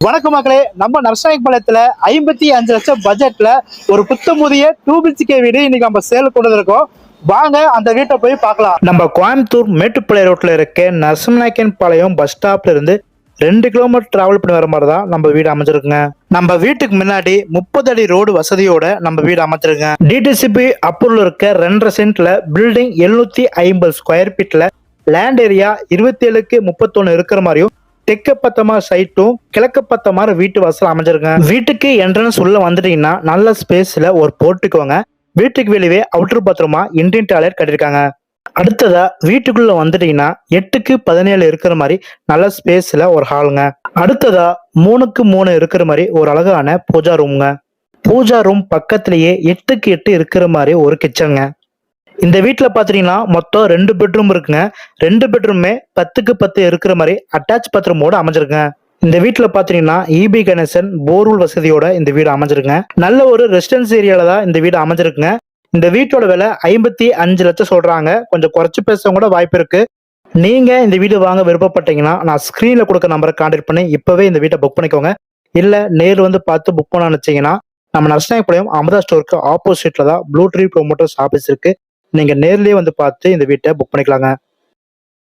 வணக்கம் மக்களே, நம்ம நரசாயப்பாளையத்துல 55 லட்சம் பட்ஜெட்ல ஒரு புத்தமுதிய 2 BHK வீடு இன்னைக்கு நம்ம சேல் கொண்டு இருக்கோம். வாங்க அந்த வீட்டை போய் பார்க்கலாம். நம்ம கோயம்புத்தூர் மேட்டுப்பாளையம் ரோட்ல இருக்க நரசிம்மநாயக்கன் பாளையம் பஸ் ஸ்டாப்ல இருந்து 2 கிலோமீட்டர் டிராவல் பண்ணி வர மாதிரி தான் நம்ம வீடு அமைஞ்சிருக்குங்க. நம்ம வீட்டுக்கு முன்னாடி 30 அடி ரோடு வசதியோட நம்ம வீடு அமைச்சிருங்க. டிடிசிபி அப்ரூவல் இருக்க 2.5 சென்ட்ல பில்டிங் 750 ஸ்கொயர் ஃபீட்ல லேண்ட் ஏரியா 27க்கு 31 இருக்கிற மாதிரியும் தெற்க பத்தமா சைட்டும் கிழக்கு பத்தமா வீட்டு வாசல் அமைஞ்சிருங்க. வீட்டுக்கு என்ட்ரன்ஸ் உள்ள வந்துட்டீங்கன்னா நல்ல ஸ்பேஸ்ல ஒரு போர்ட்டிக்கோங்க. வீட்டுக்கு வெளியே அவுட்டர் பாத்ரூமா இந்தியன் டாய்லெட் கட்டிருக்காங்க. அடுத்ததா வீட்டுக்குள்ள வந்துட்டீங்கன்னா 8க்கு 17 இருக்கிற மாதிரி நல்ல ஸ்பேஸ்ல ஒரு ஹாலுங்க. அடுத்ததா 3க்கு 3 இருக்கிற மாதிரி ஒரு அழகான பூஜா ரூம்ங்க. பூஜா ரூம் பக்கத்திலேயே 8க்கு 8 இருக்கிற மாதிரி ஒரு கிச்சனுங்க. இந்த வீட்டுல பாத்தீங்கன்னா மொத்தம் 2 பெட்ரூம் இருக்குங்க. 2 பெட்ரூமே 10க்கு 10 இருக்கிற மாதிரி அட்டாச் பாத்ரூமோட அமைஞ்சிருக்குங்க. இந்த வீட்டுல பாத்தீங்கன்னா இபி கனெக்ஷன் போர்வெல் வசதியோட இந்த வீடு அமைஞ்சிருக்குங்க. நல்ல ஒரு ரெசிடென்ஸ் ஏரியால தான் இந்த வீடு அமைஞ்சிருக்குங்க. இந்த வீட்டோட விலை 55 லட்சம் சொல்றாங்க. கொஞ்சம் குறைச்சு பேச கூட வாய்ப்பு இருக்கு. நீங்க இந்த வீடு வாங்க விருப்பப்பட்டீங்கன்னா நான் ஸ்கிரீன்ல கொடுக்க நம்பரை கான்டாக்ட் பண்ணி இப்பவே இந்த வீட்டை புக் பண்ணிக்கோங்க. இல்ல நேர் வந்து பார்த்து புக் பண்ண நினைச்சீங்கன்னா நம்ம நரசிம்மநாயக்கபாளையம் அமுதா ஸ்டோருக்கு ஆப்போசிட்ல தான் ப்ளூ ட்ரீ ப்ரொமோட்டர்ஸ் ஆபீஸ் இருக்கு. நீங்க நேர்லயே வந்து பார்த்து இந்த வீட்டை புக் பண்ணிக்கலாங்க.